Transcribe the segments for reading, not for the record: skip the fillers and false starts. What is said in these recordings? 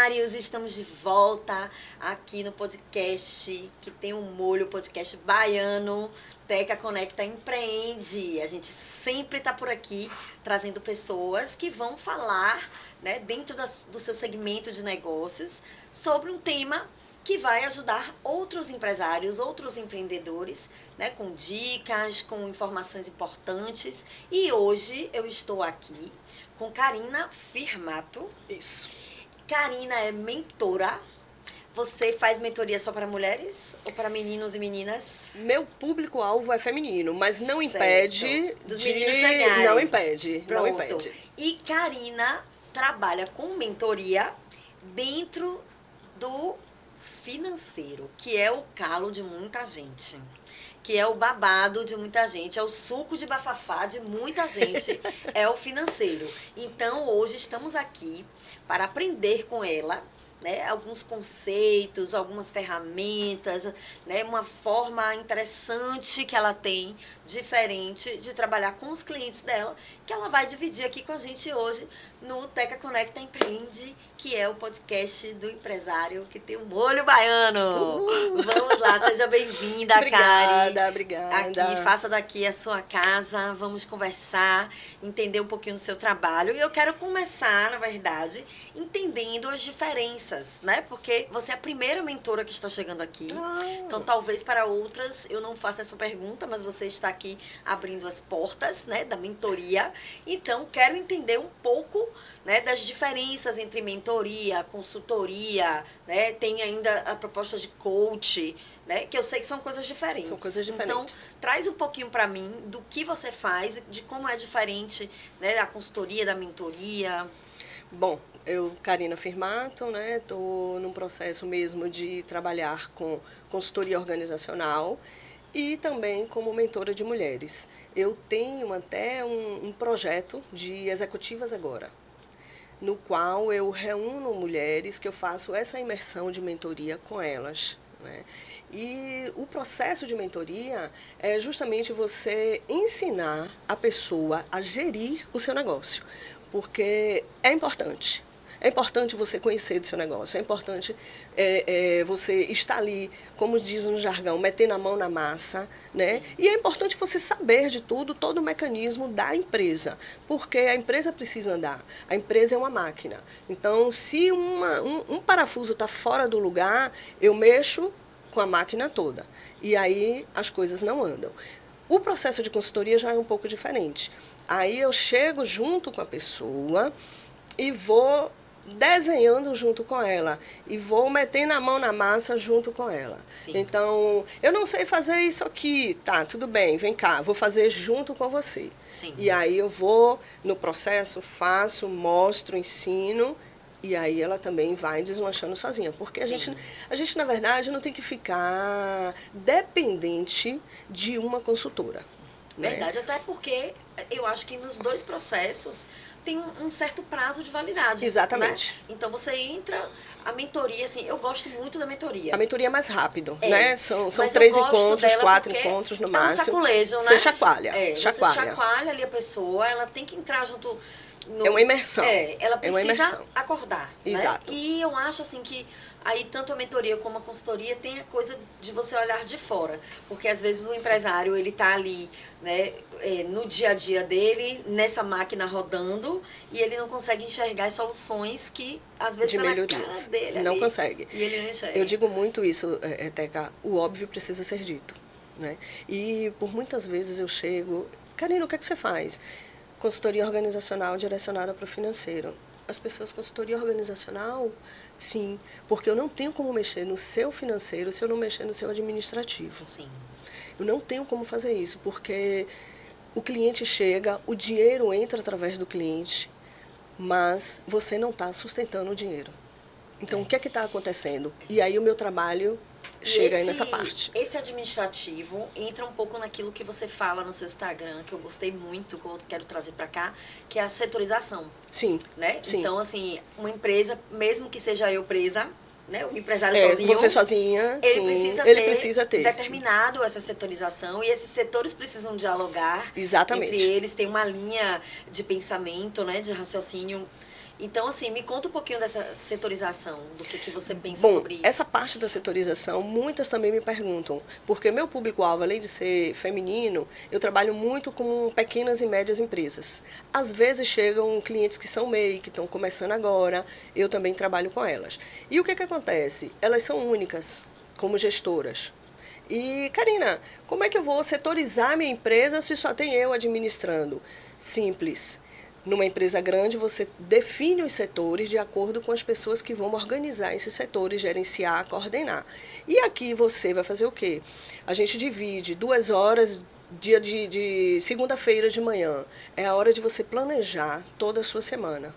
empresários, estamos de volta aqui no podcast que tem um molho, podcast baiano, Teca Conecta Empreende. A gente sempre está por aqui trazendo pessoas que vão falar, né, dentro do seu segmento de negócios sobre um tema que vai ajudar outros empresários, outros empreendedores, né, com dicas, com informações importantes. E hoje eu estou aqui com Karina Firmato. Isso. Karina é mentora. Você faz mentoria só para mulheres ou para meninos e meninas? Meu público-alvo é feminino, mas não Certo. impede Dos meninos chegarem. Não impede, Pronto. não impede. E Karina trabalha com mentoria dentro do financeiro, que é o calo de muita gente, que é o babado de muita gente, é o suco de bafafá de muita gente, é o financeiro. Então, hoje estamos aqui para aprender com ela, né, alguns conceitos, algumas ferramentas, né, uma forma interessante que ela tem, diferente de trabalhar com os clientes dela, que ela vai dividir aqui com a gente hoje no Teca Conecta Empreende, que é o podcast do empresário que tem um molho baiano. Vamos lá, seja bem-vinda, Kari. Obrigada. Aqui, faça daqui a sua casa, vamos conversar, entender um pouquinho do seu trabalho. E eu quero começar, na verdade, entendendo as diferenças, né? Porque você é a primeira mentora que está chegando aqui. Então, talvez para outras eu não faça essa pergunta, mas você está aqui abrindo as portas, né, da mentoria. Então, quero entender um pouco, né, das diferenças entre mentoria, consultoria, né? Tem ainda a proposta de coach, né, que eu sei que são coisas diferentes. São coisas diferentes. Então, traz um pouquinho para mim do que você faz, de como é diferente, né, da consultoria, da mentoria. Bom, eu, Karina Firmato, né, estou num processo mesmo de trabalhar com consultoria organizacional e também como mentora de mulheres. Eu tenho até um projeto de executivas agora, no qual eu reúno mulheres que eu faço essa imersão de mentoria com elas, né? E o processo de mentoria é justamente você ensinar a pessoa a gerir o seu negócio, porque é importante. É importante você conhecer do seu negócio, é importante você estar ali, como diz no jargão, metendo a mão na massa, né? Sim. E é importante você saber de tudo, todo o mecanismo da empresa, porque a empresa precisa andar, a empresa é uma máquina. Então, se um parafuso está fora do lugar, eu mexo com a máquina toda, e aí as coisas não andam. O processo de consultoria já é um pouco diferente. Aí eu chego junto com a pessoa e vou desenhando junto com ela e vou metendo a mão na massa junto com ela. Sim. Então, eu não sei fazer isso aqui, tá, tudo bem, vem cá, vou fazer junto com você. Sim. E aí eu vou no processo, faço, mostro, ensino, e aí ela também vai deslanchando sozinha, porque a gente, na verdade, não tem que ficar dependente de uma consultora. Verdade, até porque eu acho que nos dois processos tem um certo prazo de validade. Exatamente. Né? Então você entra, a mentoria, assim, eu gosto muito da mentoria. A mentoria é mais rápido, né? São Mas 3 eu gosto encontros, dela 4 porque encontros no elas máximo. sacolejam, né? Você chacoalha. Você chacoalha ali a pessoa, ela tem que entrar junto. É uma imersão. Ela É uma precisa imersão. acordar. Exato. Né? E eu acho assim que aí tanto a mentoria como a consultoria tem a coisa de você olhar de fora. Porque às vezes o empresário, ele tá ali, né, no dia a dia dele, nessa máquina rodando, e ele não consegue enxergar as soluções que às vezes De tá na melhorias. cara dele Não ali, consegue. E ele não enxerga. Eu digo muito isso, Teca, o óbvio precisa ser dito, né? E por muitas vezes eu chego, Karina, o que é que você faz? Consultoria organizacional direcionada para o financeiro. As pessoas, consultoria organizacional? Sim, porque eu não tenho como mexer no seu financeiro se eu não mexer no seu administrativo. Sim. Eu não tenho como fazer isso, porque o cliente chega, o dinheiro entra através do cliente, mas você não está sustentando o dinheiro. Então, o que é que está acontecendo? E aí o meu trabalho chega aí nessa parte. Esse administrativo entra um pouco naquilo que você fala no seu Instagram, que eu gostei muito, que eu quero trazer para cá, que é a setorização. Sim. Né? Sim. Então, assim, uma empresa, mesmo que seja eu presa, né, o empresário sozinho, você sozinha, ele precisa ter determinado essa setorização, e esses setores precisam dialogar. Exatamente. Entre eles tem uma linha de pensamento, né, de raciocínio. Então, assim, me conta um pouquinho dessa setorização, do que você pensa Bom, sobre isso. essa parte da setorização, muitas também me perguntam, porque meu público-alvo, além de ser feminino, eu trabalho muito com pequenas e médias empresas. Às vezes chegam clientes que são MEI, que estão começando agora, eu também trabalho com elas. E o que acontece? Elas são únicas como gestoras. E, Karina, como é que eu vou setorizar minha empresa se só tem eu administrando? Simples. Numa empresa grande, você define os setores de acordo com as pessoas que vão organizar esses setores, gerenciar, coordenar. E aqui você vai fazer o quê? A gente divide 2 horas, dia de segunda-feira de manhã. É a hora de você planejar toda a sua semana.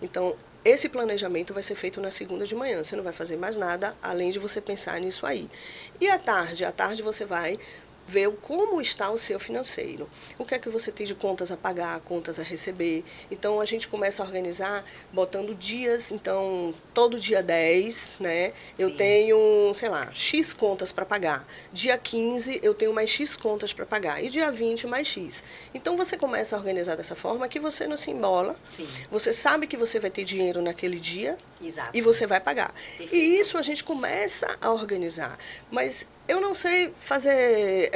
Então, esse planejamento vai ser feito na segunda de manhã. Você não vai fazer mais nada além de você pensar nisso aí. E à tarde você vai ver como está o seu financeiro. O que é que você tem de contas a pagar, contas a receber. Então, a gente começa a organizar botando dias. Então, todo dia 10, né? Eu Sim. tenho, sei lá, X contas para pagar. Dia 15, eu tenho mais X contas para pagar. E dia 20, mais X. Então, você começa a organizar dessa forma que você não se embola. Sim. Você sabe que você vai ter dinheiro naquele dia. Exato. E você vai pagar. Perfeito. E isso a gente começa a organizar. Mas eu não sei fazer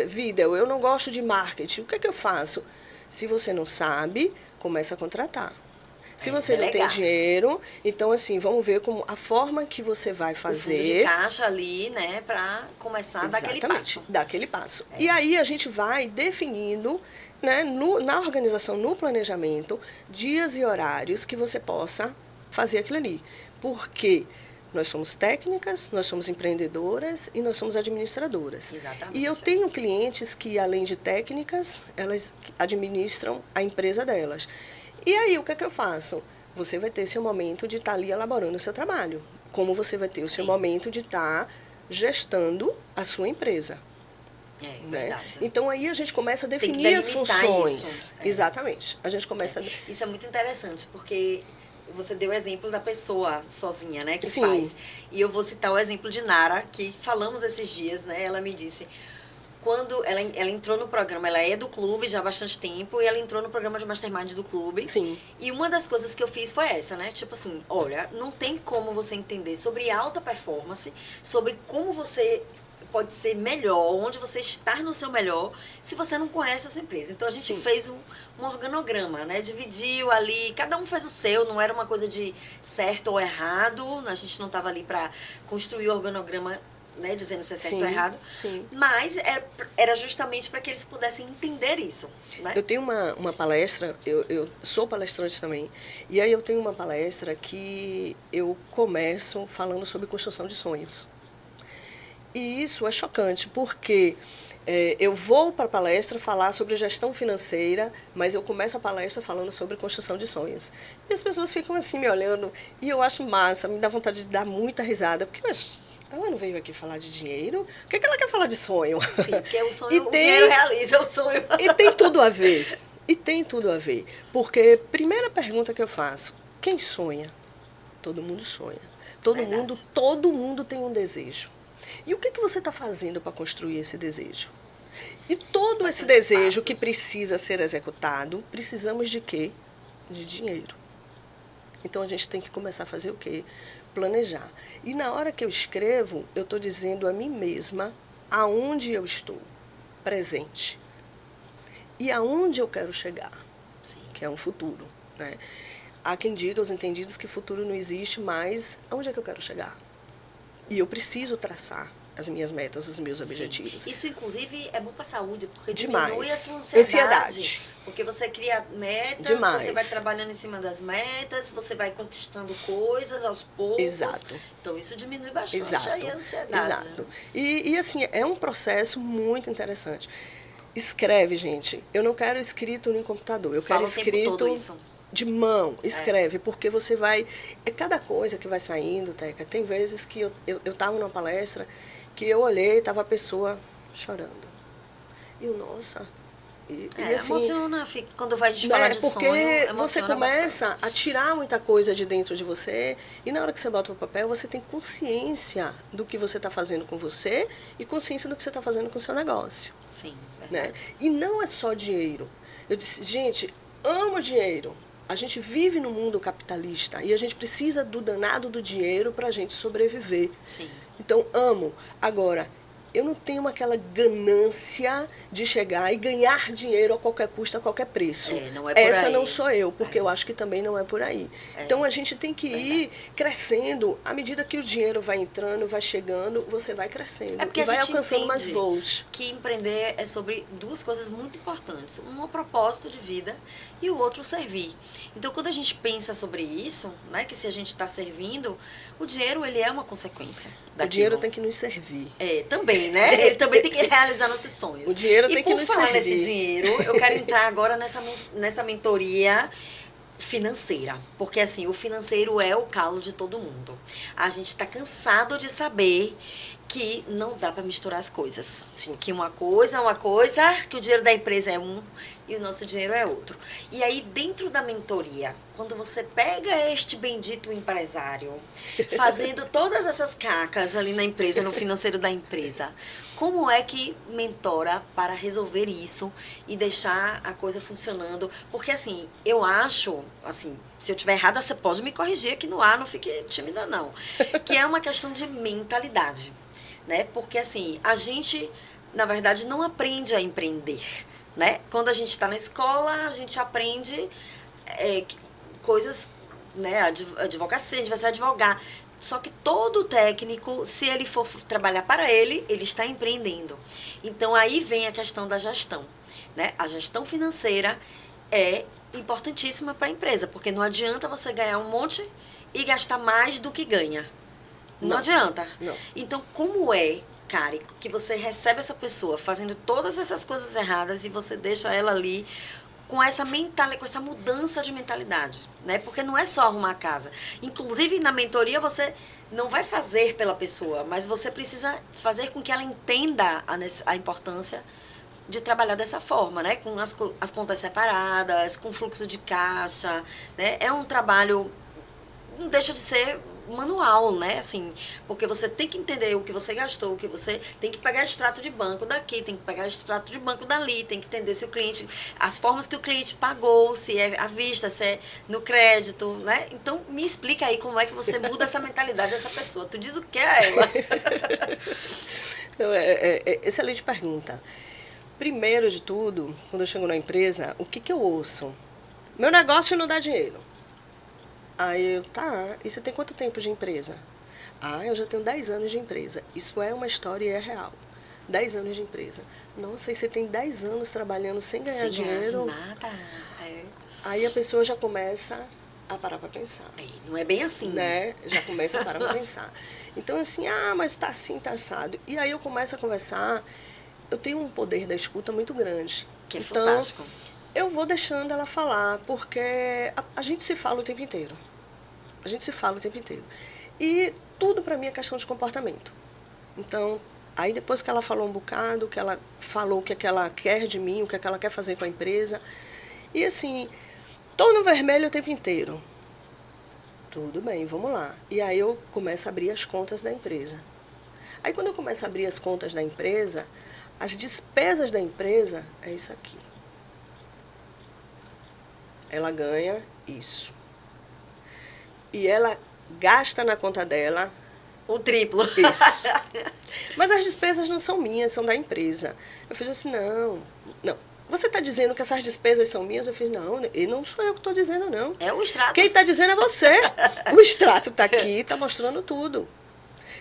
vídeo, eu não gosto de marketing. O que é que eu faço? Se você não sabe, começa a contratar. Se você não tem dinheiro, então assim, vamos ver como a forma que você vai fazer. O fundo de caixa ali, né, para começar a dar aquele passo. Dar aquele passo. E aí a gente vai definindo, né, na organização, no planejamento, dias e horários que você possa fazer aquilo ali. Porque nós somos técnicas, nós somos empreendedoras e nós somos administradoras. Exatamente. E eu tenho clientes que, além de técnicas, elas administram a empresa delas. E aí, o que é que eu faço? Você vai ter seu momento de estar ali elaborando o seu trabalho. Como você vai ter o seu momento de estar gestando a sua empresa. Verdade. Então, aí a gente começa a definir as funções. Isso. Exatamente. A gente começa Isso é muito interessante, porque você deu o exemplo da pessoa sozinha, né, que Sim. faz. E eu vou citar o exemplo de Nara, que falamos esses dias, né, ela me disse, quando ela entrou no programa, ela é do clube já há bastante tempo, e ela entrou no programa de Mastermind do clube. Sim. E uma das coisas que eu fiz foi essa, né, tipo assim, olha, não tem como você entender sobre alta performance, sobre como você pode ser melhor, onde você estar no seu melhor, se você não conhece a sua empresa. Então, a gente fez um organograma, né? Dividiu ali, cada um fez o seu, não era uma coisa de certo ou errado, a gente não estava ali para construir o organograma, né, dizendo se é certo ou errado, mas era justamente para que eles pudessem entender isso, né? Eu tenho uma palestra, eu sou palestrante também, e aí eu tenho uma palestra que eu começo falando sobre construção de sonhos. E isso é chocante, porque eu vou para a palestra falar sobre gestão financeira, mas eu começo a palestra falando sobre construção de sonhos. E as pessoas ficam assim me olhando, e eu acho massa, me dá vontade de dar muita risada, porque ela não veio aqui falar de dinheiro, o que ela quer falar de sonho? Sim, porque o sonho, o dinheiro realiza o sonho. E tem tudo a ver, porque primeira pergunta que eu faço, quem sonha? Todo mundo sonha. Todo mundo tem um desejo. E o que você está fazendo para construir esse desejo? E todo esse desejo que precisa ser executado, precisamos de quê? De dinheiro. Então, a gente tem que começar a fazer o quê? Planejar. E na hora que eu escrevo, eu estou dizendo a mim mesma aonde eu estou presente. E aonde eu quero chegar, que é um futuro, né? Há quem diga, os entendidos, que futuro não existe, mas aonde é que eu quero chegar? E eu preciso traçar as minhas metas, os meus objetivos. Sim. Isso, inclusive, é bom para a saúde, porque Demais. Diminui a sua ansiedade. Porque você cria metas, você vai trabalhando em cima das metas, você vai conquistando coisas aos poucos. Exato. Então, isso diminui bastante aí a ansiedade. Exato. E, assim, é um processo muito interessante. Escreve, gente. Eu não quero escrito no computador, eu quero escrito todo isso. De mão, escreve, porque você vai... É cada coisa que vai saindo, Teca. Tem vezes que eu estava numa palestra que eu olhei e estava a pessoa chorando. E eu, nossa... E assim, emociona, quando vai falar de sonho, porque você começa bastante. a tirar muita coisa de dentro de você, e na hora que você bota o papel, você tem consciência do que você está fazendo com você e consciência do que você está fazendo com o seu negócio. Sim, né? verdade. E não é só dinheiro. Eu disse, gente, amo dinheiro, A gente vive no mundo capitalista e a gente precisa do danado do dinheiro para a gente sobreviver. Sim. Então, amo. Agora, eu não tenho aquela ganância de chegar e ganhar dinheiro a qualquer custo, a qualquer preço. Não é por Essa aí. não sou eu, porque eu acho que também não é por aí. Então, a gente tem que ir crescendo. À medida que o dinheiro vai entrando, vai chegando, você vai crescendo. É porque e vai a gente alcançando mais entende voos. que empreender é sobre duas coisas muito importantes. Um é o propósito de vida e o outro o servir. Então, quando a gente pensa sobre isso, né, que se a gente está servindo, o dinheiro ele é uma consequência daquilo. O dinheiro tem que nos servir. Também, né? Ele também tem que realizar nossos sonhos. O dinheiro tem que nos por falar servir. nesse dinheiro, eu quero entrar agora nessa mentoria financeira, porque assim, o financeiro é o calo de todo mundo. A gente está cansado de saber que não dá para misturar as coisas. Sim. Que uma coisa é uma coisa, que o dinheiro da empresa é um e o nosso dinheiro é outro. E aí, dentro da mentoria, quando você pega este bendito empresário, fazendo todas essas cacas ali na empresa, no financeiro da empresa, como é que mentora para resolver isso e deixar a coisa funcionando? Porque, assim, eu acho, assim, se eu estiver errada, você pode me corrigir aqui no ar, não fique tímida, não. Que é uma questão de mentalidade, né? Porque, assim, a gente, na verdade, não aprende a empreender, né? Quando a gente está na escola, a gente aprende coisas, né? Advocacia, a gente vai ser advogar. Só que todo técnico, se ele for trabalhar para ele está empreendendo. Então, aí vem a questão da gestão, né? A gestão financeira é importantíssima para a empresa, porque não adianta você ganhar um monte e gastar mais do que ganha. Não adianta. Não. Então, como é, Kari, que você recebe essa pessoa fazendo todas essas coisas erradas e você deixa ela ali com essa com essa mudança de mentalidade, né? Porque não é só arrumar a casa. Inclusive, na mentoria, você não vai fazer pela pessoa, mas você precisa fazer com que ela entenda a importância de trabalhar dessa forma, né? Com as contas separadas, com fluxo de caixa, né? É um trabalho, não deixa de ser manual, né? Assim, porque você tem que entender o que você gastou, o que você tem que pegar extrato de banco daqui, tem que pegar extrato de banco dali, tem que entender se o cliente, as formas que o cliente pagou, se é à vista, se é no crédito, né? Então, me explica aí como é que você muda essa mentalidade dessa pessoa. Tu diz o que é ela? Então, excelente pergunta. Primeiro de tudo, quando eu chego na empresa, o que eu ouço? Meu negócio não dá dinheiro. Aí eu, tá, e você tem quanto tempo de empresa? Ah, eu já tenho 10 anos de empresa. Isso é uma história e é real. 10 anos de empresa. Nossa, e você tem 10 anos trabalhando sem ganhar dinheiro? Sem nada. Aí a pessoa já começa a parar para pensar. Não é bem assim. Né? Já começa a parar para pensar. Então, assim, mas tá assim, tá assado. E aí eu começo a conversar. Eu tenho um poder da escuta muito grande. Que é então, fantástico. Eu vou deixando ela falar, porque a gente se fala o tempo inteiro. A gente se fala o tempo inteiro. E tudo para mim é questão de comportamento. Então, aí depois que ela falou um bocado, que ela falou o que é que ela quer de mim, o que é que ela quer fazer com a empresa. E assim, tô no vermelho o tempo inteiro. Tudo bem, vamos lá. E aí eu começo a abrir as contas da empresa. Aí quando eu começo a abrir as contas da empresa, as despesas da empresa é isso aqui. Ela ganha isso. E ela gasta na conta dela o triplo. Isso. Mas as despesas não são minhas, são da empresa. Eu fiz assim, não. Você está dizendo que essas despesas são minhas? Eu fiz, não, e não sou eu que estou dizendo, não. É o extrato. Quem está dizendo é você. O extrato está aqui, está mostrando tudo.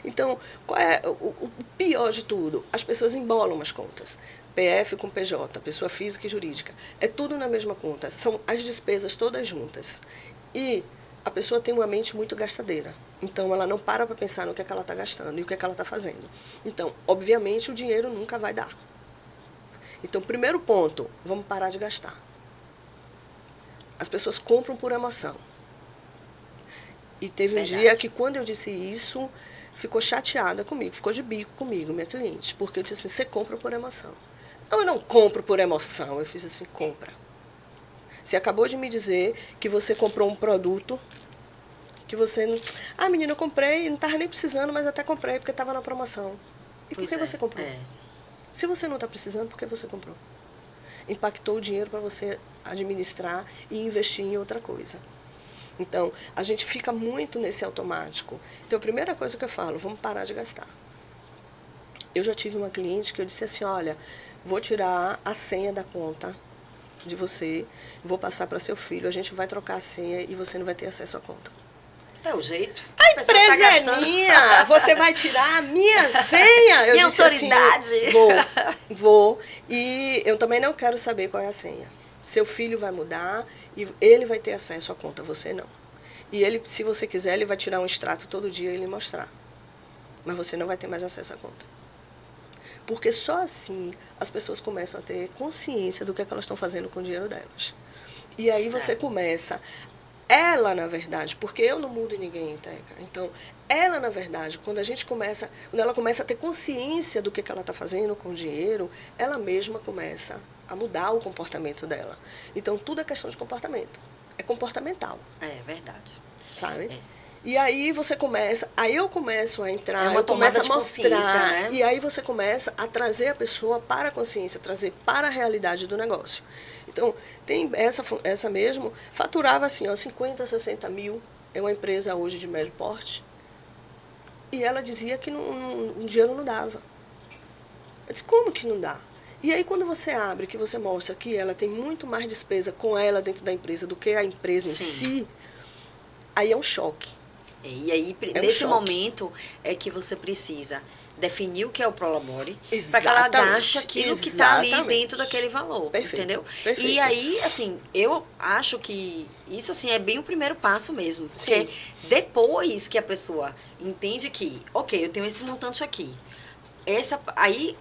Então, qual é o pior de tudo? As pessoas embolam as contas. PF com PJ, pessoa física e jurídica. É tudo na mesma conta. São as despesas todas juntas. E a pessoa tem uma mente muito gastadeira. Então, ela não para pensar no que é que ela está gastando e o que é que ela está fazendo. Então, obviamente, o dinheiro nunca vai dar. Então, primeiro ponto, vamos parar de gastar. As pessoas compram por emoção. E teve um dia que, quando eu disse isso, ficou chateada comigo, ficou de bico comigo, minha cliente. Porque eu disse assim, você compra por emoção. Não, eu não compro por emoção. Eu fiz assim, compra. Você acabou de me dizer que você comprou um produto que você... menina, eu comprei, não estava nem precisando, mas até comprei porque estava na promoção. E por que você comprou? Se você não está precisando, por que você comprou? impactou o dinheiro para você administrar e investir em outra coisa. Então, a gente fica muito nesse automático. Então, a primeira coisa que eu falo, vamos parar de gastar. Eu já tive uma cliente que eu disse assim, olha, vou tirar a senha da conta de você, vou passar para seu filho, a gente vai trocar a senha e você não vai ter acesso à conta. É o jeito. A empresa é minha, você vai tirar a minha senha? Eu minha disse autoridade. Assim, vou. E eu também não quero saber qual é a senha. Seu filho vai mudar e ele vai ter acesso à conta, você não. E ele, se você quiser, ele vai tirar um extrato todo dia e lhe mostrar. Mas você não vai ter mais acesso à conta. Porque só assim as pessoas começam a ter consciência do que é que elas estão fazendo com o dinheiro delas. E aí você começa... Ela, na verdade, porque eu não mudo ninguém, Teca. Então, ela, na verdade, quando ela começa a ter consciência do que ela está fazendo com o dinheiro, ela mesma começa a mudar o comportamento dela. Então, tudo é questão de comportamento. É comportamental. É verdade. Sabe? É. E aí aí eu começo a entrar, eu começo a mostrar, né? E aí você começa a trazer a pessoa para a consciência, trazer para a realidade do negócio. Então, tem essa mesmo, faturava assim, ó, 50, 60 mil, é uma empresa hoje de médio porte, e ela dizia que o dinheiro não dava. Eu disse, como que não dá? E aí, quando você abre, que você mostra que ela tem muito mais despesa com ela dentro da empresa do que a empresa em si, aí é um choque. E aí, nesse momento, é que você precisa definir o que é o Prolabore, para que ela gaste aquilo que está ali dentro daquele valor, entendeu? Perfeito. E aí, assim, eu acho que isso, assim, é bem o primeiro passo mesmo. Porque depois que a pessoa entende que, ok, eu tenho esse montante aqui, aí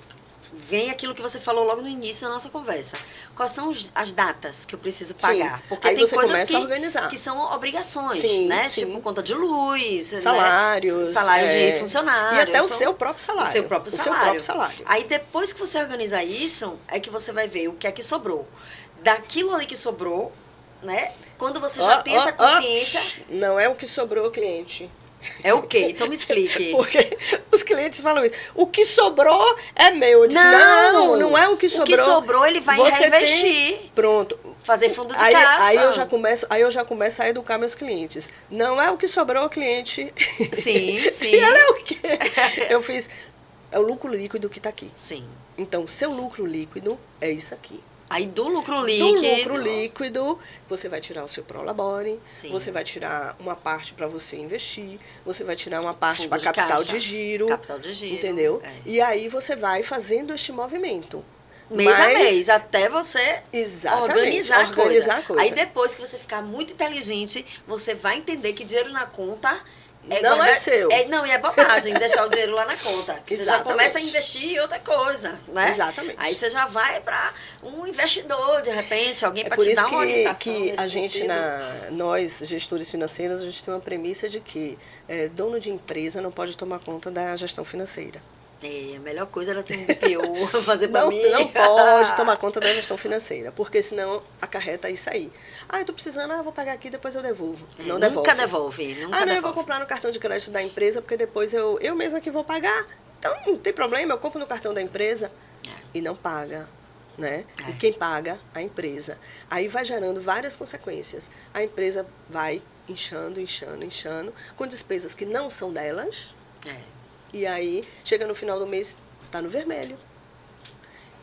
vem aquilo que você falou logo no início da nossa conversa. Quais são as datas que eu preciso pagar? Sim. Porque aí tem você coisas que são obrigações, sim, né? Sim. Tipo conta de luz, salários, né? Salário de funcionário. E até o seu próprio salário. O seu próprio salário. Aí depois que você organizar isso, é que você vai ver o que é que sobrou. Daquilo ali que sobrou, né? Quando você já tem essa consciência... Não é o que sobrou, cliente. É o quê? Então me explique. Porque os clientes falam isso. O que sobrou é meu. Eu disse, não é o que sobrou. O que sobrou ele vai reinvestir. Pronto. Fazer fundo de caixa. Aí eu já começo a educar meus clientes. Não é o que sobrou, cliente. Sim. E ela é o quê? Eu fiz... É o lucro líquido que está aqui. Sim. Então, seu lucro líquido é isso aqui. Aí do lucro líquido, você vai tirar o seu Prolabore, sim, você vai tirar uma parte para você investir, você vai tirar uma parte para capital de giro. Capital de giro. Entendeu? É. E aí você vai fazendo este movimento. Mês a mês, até você organizar a coisa. Aí depois que você ficar muito inteligente, você vai entender que dinheiro na conta... é seu. Não, e é bobagem deixar o dinheiro lá na conta. Você já começa a investir em outra coisa, né? Exatamente. Aí você já vai para um investidor, de repente, alguém para te dar uma orientação. Que a gente, nós, gestores financeiros, a gente tem uma premissa de que dono de empresa não pode tomar conta da gestão financeira. A melhor coisa era ter um BPO fazer para mim. Não pode tomar conta da gestão financeira, porque senão acarreta isso aí. Eu tô precisando, eu vou pagar aqui, depois eu devolvo. Não devolve. Nunca devolve. Eu vou comprar no cartão de crédito da empresa, porque depois eu mesma que vou pagar. Então, não tem problema, eu compro no cartão da empresa e não paga, né? E quem paga? A empresa. Aí vai gerando várias consequências. A empresa vai inchando, com despesas que não são delas. E aí, chega no final do mês, está no vermelho.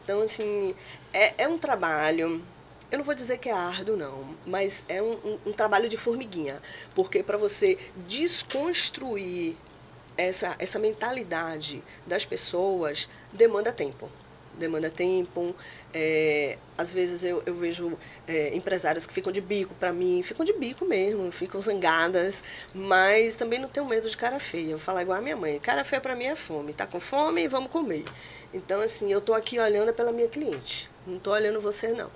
Então, assim, é um trabalho, eu não vou dizer que é árduo, não, mas é um trabalho de formiguinha. Porque para você desconstruir essa mentalidade das pessoas, demanda tempo. Às vezes eu vejo empresárias que ficam de bico para mim, ficam de bico mesmo, ficam zangadas, mas também não tenho medo de cara feia. Eu vou falar igual a minha mãe, cara feia para mim é fome, tá com fome, vamos comer. Então, assim, eu tô aqui olhando pela minha cliente, não tô olhando você, não.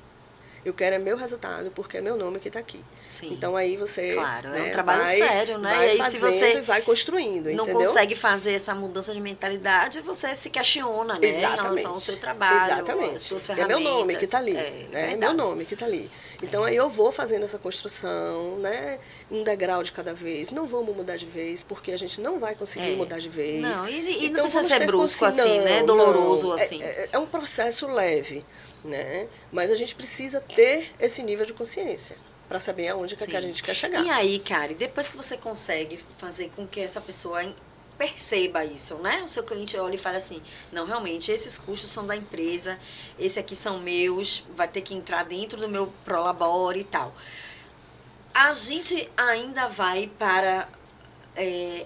Eu quero é meu resultado, porque é meu nome que está aqui. Sim. Então aí você, claro, né, é um trabalho sério, né? vai E aí fazendo se você e vai construindo, não entendeu? consegue fazer essa mudança de mentalidade, você se questiona, né? Em relação ao seu trabalho, às suas É meu nome que está ferramentas. ali, É né? É meu verdade. nome que está ali. Então aí eu vou fazendo essa construção, né? Um degrau de cada vez. Não vamos mudar de vez, porque a gente não vai conseguir mudar de vez. Não, e não Então precisa vamos ser ter brusco assim, né? Doloroso assim. É um processo leve, né? Mas a gente precisa ter esse nível de consciência para saber aonde que a gente quer chegar. E aí, Kari, depois que você consegue fazer com que essa pessoa perceba isso, né? O seu cliente olha e fala assim, não, realmente, esses custos são da empresa, esse aqui são meus, vai ter que entrar dentro do meu Prolabore e tal. A gente ainda vai para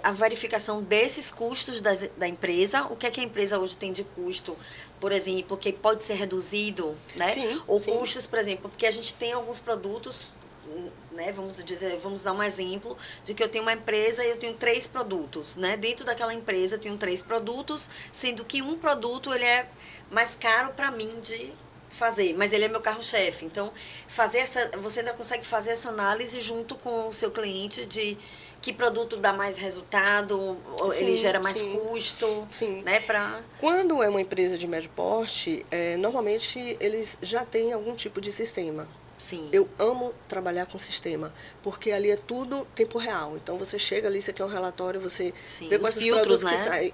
a verificação desses custos da empresa, o que é que a empresa hoje tem de custo, por exemplo, que pode ser reduzido, né? Sim, Ou sim. custos, por exemplo, porque a gente tem alguns produtos, né? Vamos dar um exemplo de que eu tenho uma empresa e eu tenho 3 produtos, né? Dentro daquela empresa eu tenho 3 produtos, sendo que um produto ele é mais caro para mim de fazer, mas ele é meu carro-chefe. Então, você ainda consegue fazer essa análise junto com o seu cliente de que produto dá mais resultado, ele gera mais custo, né? Quando é uma empresa de médio porte, normalmente eles já têm algum tipo de sistema. Sim. Eu amo trabalhar com sistema, porque ali é tudo tempo real. Então você chega ali, você quer um relatório, você vê quais os produtos, né? Que saem,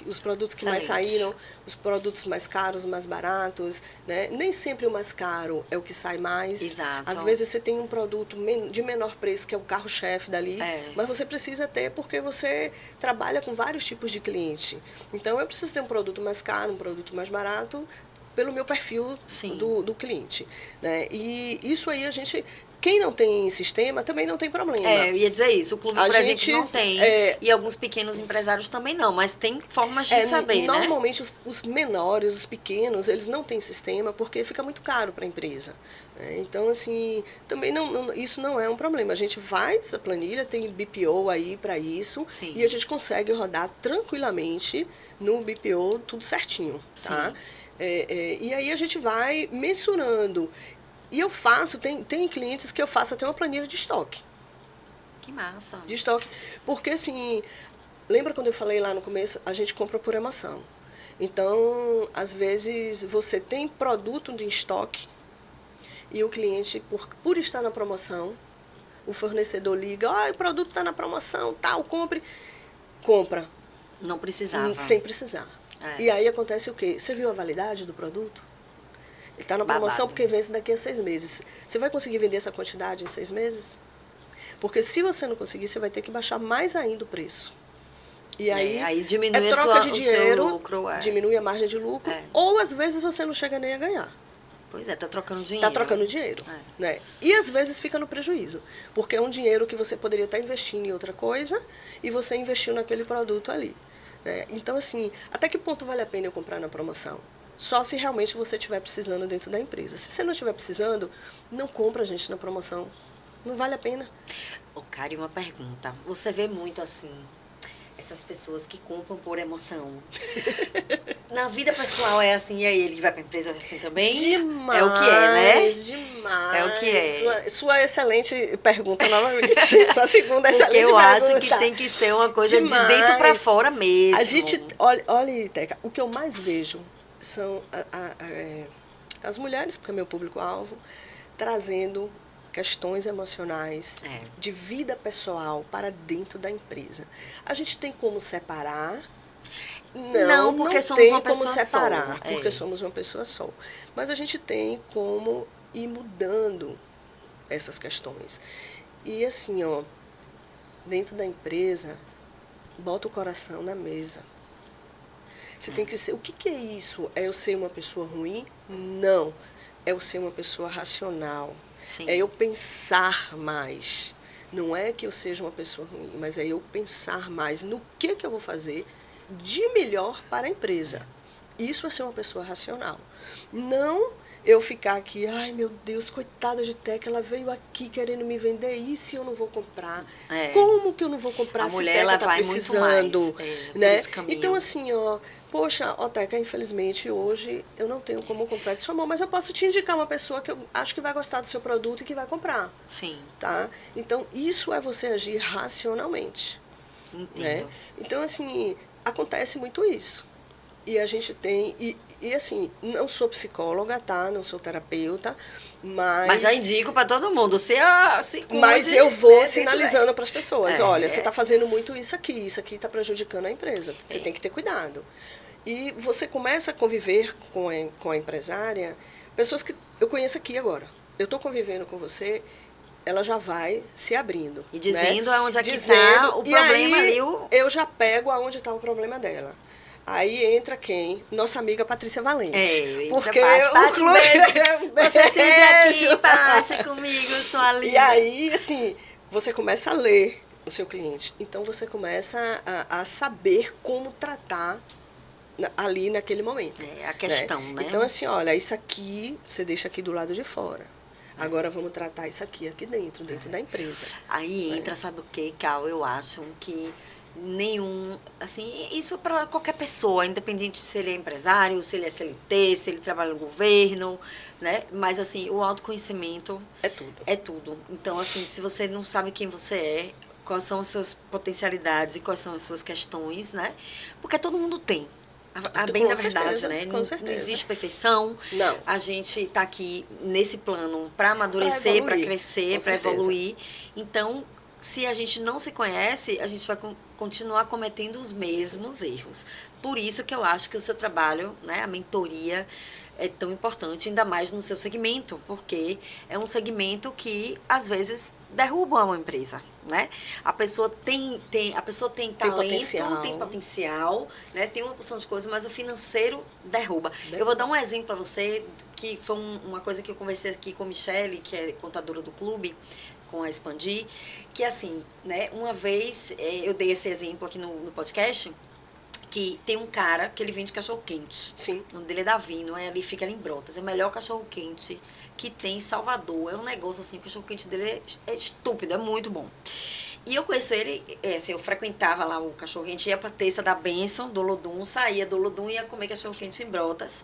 os produtos que mais saíram, os produtos mais caros, mais baratos, né? Nem sempre o mais caro é o que sai mais. Exato. Às vezes você tem um produto de menor preço, que é o carro-chefe dali, mas você precisa ter porque você trabalha com vários tipos de cliente. Então eu preciso ter um produto mais caro, um produto mais barato, pelo meu perfil do cliente, né? E isso aí quem não tem sistema também não tem problema. Eu ia dizer isso. O clube, por exemplo, não tem. E alguns pequenos empresários também não, mas tem formas de saber, normalmente, né? Os menores, os pequenos, eles não têm sistema porque fica muito caro para a empresa. Né? Então, assim, também isso não é um problema. A gente faz a planilha, tem BPO aí para isso, e a gente consegue rodar tranquilamente no BPO tudo certinho, tá? E aí a gente vai mensurando. E eu faço, tem clientes que eu faço até uma planilha de estoque. Que massa. De estoque. Porque, assim, lembra quando eu falei lá no começo? A gente compra por emoção. Então, às vezes, você tem produto de estoque e o cliente, por estar na promoção, o fornecedor liga, o produto está na promoção, tal, compra. Não precisava. Sem precisar. E aí acontece o quê? Você viu a validade do produto? Ele está na promoção porque vence daqui a 6 meses. Você vai conseguir vender essa quantidade em 6 meses? Porque se você não conseguir, você vai ter que baixar mais ainda o preço. E aí diminui troca de dinheiro, o seu lucro, diminui a margem de lucro, ou às vezes você não chega nem a ganhar. Pois tá trocando dinheiro. Tá trocando dinheiro, né? E às vezes fica no prejuízo, porque é um dinheiro que você poderia estar investindo em outra coisa e você investiu naquele produto ali. Né? Então, assim, até que ponto vale a pena eu comprar na promoção? Só se realmente você estiver precisando dentro da empresa. Se você não estiver precisando, não compra a gente na promoção. Não vale a pena. Kari, uma pergunta. Você vê muito assim, essas pessoas que compram por emoção. Na vida pessoal é assim, e aí ele vai pra empresa assim também? Demais. É o que é, né? Demais. É o que é. Sua excelente pergunta novamente. Sua segunda excelente pergunta. Porque eu acho que tem que ser uma coisa de dentro pra fora mesmo. A gente, olha, Teca, o que eu mais vejo são as mulheres, porque é meu público-alvo, trazendo questões emocionais de vida pessoal para dentro da empresa. A gente tem como separar? Não, porque somos uma pessoa separar, porque somos uma pessoa só. Mas a gente tem como ir mudando essas questões. E assim, dentro da empresa, bota o coração na mesa. Você tem que ser. O que é isso? É eu ser uma pessoa ruim? Não. É eu ser uma pessoa racional. Sim. É eu pensar mais. Não é que eu seja uma pessoa ruim, mas é eu pensar mais no que eu vou fazer de melhor para a empresa. Isso é ser uma pessoa racional. Não eu ficar aqui, ai meu Deus, coitada de Teca, ela veio aqui querendo me vender, e se eu não vou comprar? Como que eu não vou comprar a se mulher, Teca ela tá vai precisando? muito mais, por Né? esse caminho. Então assim, ó, poxa, ó Teca, infelizmente hoje eu não tenho como comprar de sua mão, mas eu posso te indicar uma pessoa que eu acho que vai gostar do seu produto e que vai comprar. Sim. Tá? Então isso é você agir racionalmente. Entendo. Né? Então assim, acontece muito isso. E a gente tem, e assim, não sou psicóloga, tá? Não sou terapeuta, Mas já indico para todo mundo, se cuide, mas eu vou né, sinalizando para as pessoas, olha, você está fazendo muito isso aqui está prejudicando a empresa, você tem que ter cuidado. E você começa a conviver com a empresária, pessoas que eu conheço aqui agora. Eu estou convivendo com você, ela já vai se abrindo. E dizendo, né? Aonde é que está o problema aí, ali. Eu já pego aonde está o problema dela. Aí entra quem? Nossa amiga Patrícia Valente. Porque Paty, um beijo. Você sempre aqui, Paty, comigo, sua linda. E aí, assim, você começa a ler o seu cliente. Então, você começa a saber como tratar ali naquele momento. A questão, né? Então, assim, olha, isso aqui, você deixa aqui do lado de fora. Agora vamos tratar isso aqui dentro da empresa. Aí entra, sabe o que, Cal? Eu acho que nenhum, assim, isso é para qualquer pessoa, independente se ele é empresário, se ele é CLT, se ele trabalha no governo, né? Mas, assim, o autoconhecimento é tudo. É tudo. Então, assim, se você não sabe quem você é, quais são as suas potencialidades e quais são as suas questões, né? Porque todo mundo tem. Bem da verdade, né? Com certeza. Não existe perfeição. Não. A gente está aqui nesse plano para amadurecer, para crescer, para evoluir. Então, se a gente não se conhece, a gente vai continuar cometendo os mesmos erros. Por isso que eu acho que o seu trabalho, né, a mentoria, é tão importante, ainda mais no seu segmento, porque é um segmento que, às vezes, derruba uma empresa, né? A pessoa tem talento, tem potencial, né? Tem uma porção de coisas, mas o financeiro derruba. Eu vou dar um exemplo para você, que foi uma coisa que eu conversei aqui com a Michele, que é contadora do clube, com a Expandir, que assim, né? Uma vez, eu dei esse exemplo aqui no podcast, que tem um cara que ele vende cachorro-quente. Sim. O nome dele é Davino, ali fica ali em Brotas. É o melhor cachorro-quente que tem em Salvador. É um negócio assim, o cachorro-quente dele é estúpido, é muito bom. E eu conheço ele, assim, eu frequentava lá o cachorro-quente, ia pra terça da bênção, do Lodum, saía do Lodum e ia comer cachorro-quente em Brotas.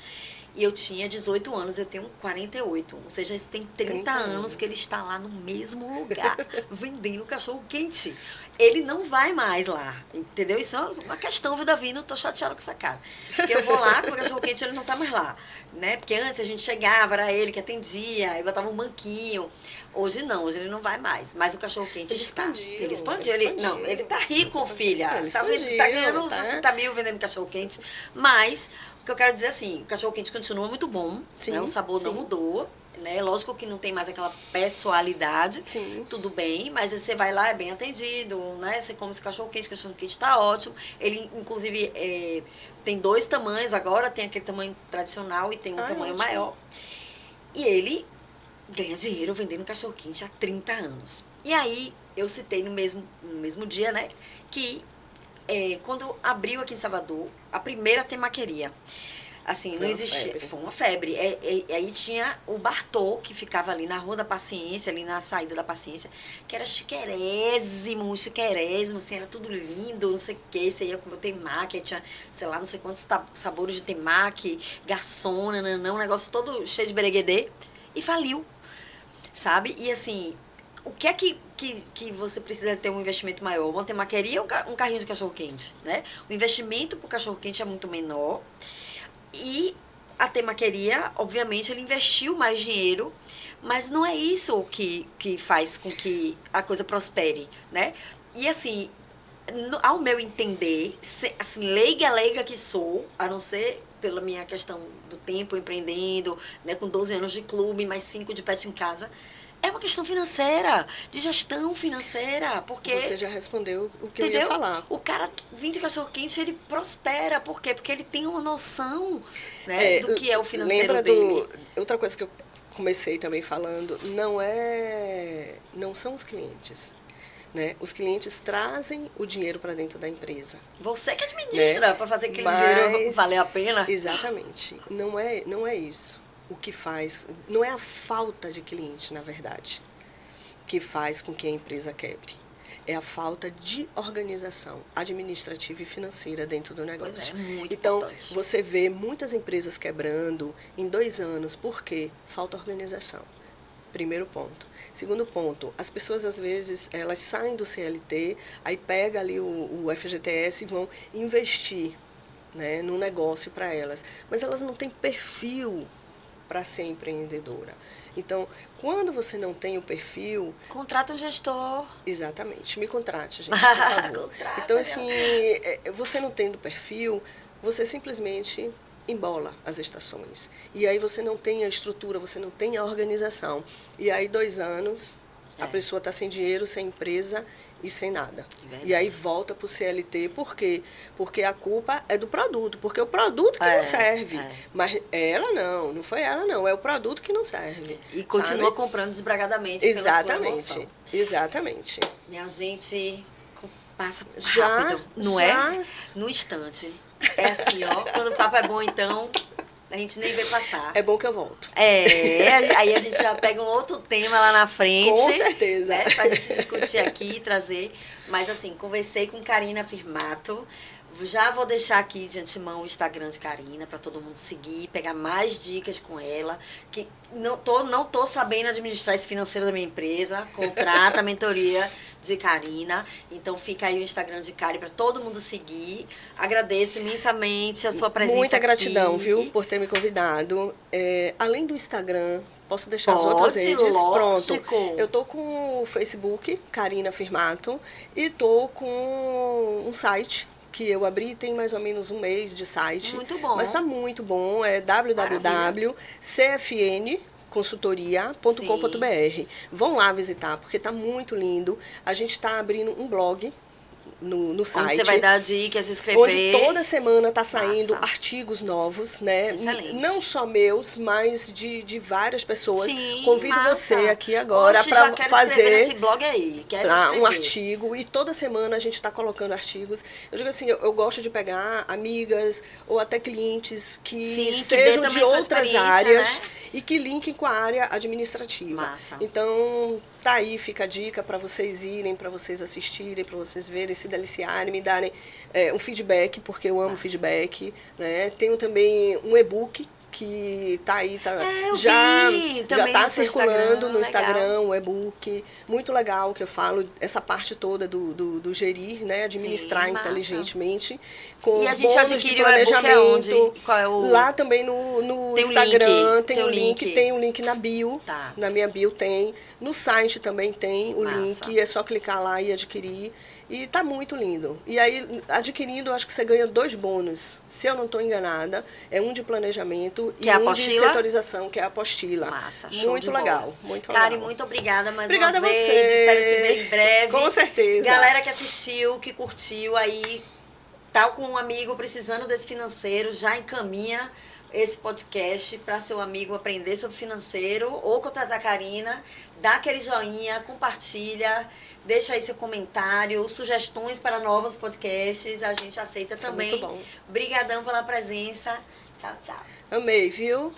E eu tinha 18 anos, eu tenho 48. Ou seja, isso tem 30 anos que ele está lá no mesmo lugar, vendendo cachorro-quente. Ele não vai mais lá, entendeu? Isso é uma questão, viu, Davi? Não tô chateada com essa cara. Porque eu vou lá, com o cachorro-quente, ele não tá mais lá, né? Porque antes a gente chegava, era ele que atendia, aí botava um banquinho. Hoje não, hoje ele não vai mais. Mas o cachorro-quente está. Ele expandiu. Ele tá rico, filha. Ele tá ganhando 60 mil vendendo cachorro-quente. Mas o que eu quero dizer assim, o cachorro-quente continua muito bom, né? O sabor não mudou, né? Lógico que não tem mais aquela pessoalidade, tudo bem, mas você vai lá, é bem atendido, né? Você come esse cachorro-quente, o cachorro-quente tá ótimo. Ele, inclusive, tem 2 tamanhos agora, tem aquele tamanho tradicional e tem um tamanho maior. E ele ganha dinheiro vendendo cachorro-quente há 30 anos. E aí, eu citei no mesmo dia, né, que quando abriu aqui em Salvador, a primeira temaqueria, assim, não existia, foi uma febre. Aí tinha o Bartô, que ficava ali na Rua da Paciência, ali na saída da Paciência, que era chiquerésimo, assim, era tudo lindo, não sei o que, você ia comer o temaki, aí tinha, sei lá, não sei quantos sabores de temaki, garçom, um negócio todo cheio de bereguedê, e faliu, sabe? E assim, o que é que você precisa ter um investimento maior? Uma temaqueria ou um carrinho de cachorro-quente, né? O investimento para o cachorro-quente é muito menor. E a temaqueria, obviamente, ele investiu mais dinheiro, mas não é isso que faz com que a coisa prospere, né? E assim, ao meu entender, assim, leiga que sou, a não ser pela minha questão do tempo empreendendo, né, com 12 anos de clube, mais 5 de pet em casa, é uma questão financeira, de gestão financeira, porque... Você já respondeu o que eu ia falar. O cara vende cachorro-quente, ele prospera. Por quê? Porque ele tem uma noção, né, do que é o financeiro dele. Outra coisa que eu comecei também falando, não são os clientes. Né? Os clientes trazem o dinheiro para dentro da empresa. Você que administra, né? Para fazer aquele dinheiro valer a pena. Exatamente. Não é isso. o que faz, não é a falta de cliente, na verdade, que faz com que a empresa quebre. É a falta de organização administrativa e financeira dentro do negócio. Pois é, muito então, importante. você vê muitas empresas quebrando em 2 anos. Por quê? Falta organização. Primeiro ponto. Segundo ponto, as pessoas às vezes elas saem do CLT, aí pega ali o FGTS e vão investir, né, num negócio para elas. Mas elas não têm perfil para ser empreendedora. Então, quando você não tem o perfil... Contrata um gestor. Exatamente. Me contrate, gente, por favor. Contrata, então, assim, você não tendo perfil, você simplesmente embola as estações. E aí você não tem a estrutura, você não tem a organização. E aí, 2 anos, a pessoa está sem dinheiro, sem empresa e sem nada. E aí volta para o CLT. Por quê? Porque a culpa é do produto. Porque é o produto que não serve. Mas ela não foi ela não. É o produto que não serve. E continua comprando desbragadamente exatamente. Exatamente. Minha gente, passa já, rápido. Não é? No instante. É assim, ó. Quando o papo é bom, então... A gente nem vê passar. É bom que eu volto. Aí a gente já pega um outro tema lá na frente. Com certeza. Pra gente discutir aqui e trazer. Mas assim, conversei com Karina Firmato. Já vou deixar aqui de antemão o Instagram de Karina para todo mundo seguir, pegar mais dicas com ela. Que não tô sabendo administrar esse financeiro da minha empresa. Contrata a mentoria de Karina. Então fica aí o Instagram de Kari para todo mundo seguir. Agradeço imensamente a sua presença. Muita gratidão, aqui. viu, por ter me convidado. Além do Instagram, posso deixar as outras redes? Lógico. Pronto. Eu tô com o Facebook, Karina Firmato, e tô com um site que eu abri, tem mais ou menos 1 mês de site. Muito bom. Mas está muito bom, é www.cfnconsultoria.com.br. Vão lá visitar, porque está muito lindo. A gente está abrindo um blog no site. Onde você vai dar dicas, escrever. Onde toda semana está saindo artigos novos, né? Excelente. Não só meus, mas de várias pessoas. Sim, convido você aqui agora para fazer esse blog aí. Um artigo. E toda semana a gente está colocando artigos. Eu digo assim, eu gosto de pegar amigas ou até clientes que sejam de outras áreas, né? E que linkem com a área administrativa. Massa. Então, tá aí, fica a dica para vocês irem, para vocês assistirem, para vocês verem, se deliciarem, me darem um feedback, porque eu amo feedback, né? Tenho também um e-book que tá aí, já tá circulando no Instagram, um e-book muito legal, que eu falo essa parte toda do gerir, né? Administrar inteligentemente, com e a gente bônus de planejamento. Qual é o... Lá também no Instagram tem um link na bio, na minha bio tem, no site também tem o link, é só clicar lá e adquirir. E tá muito lindo. E aí, adquirindo, eu acho que você ganha 2 bônus. Se eu não estou enganada, é um de planejamento e um de setorização, que é a apostila. Massa, show muito legal, muito legal. Kari, muito obrigada mais uma vez. Você. Espero te ver em breve. Com certeza. Galera que assistiu, que curtiu aí, tá com um amigo precisando desse financeiro, já encaminha esse podcast para seu amigo aprender sobre financeiro ou contratar a Karina. Dá aquele joinha, compartilha. Deixa aí seu comentário, sugestões para novos podcasts. A gente aceita também. Muito bom. Brigadão pela presença. Tchau, tchau. Amei, viu?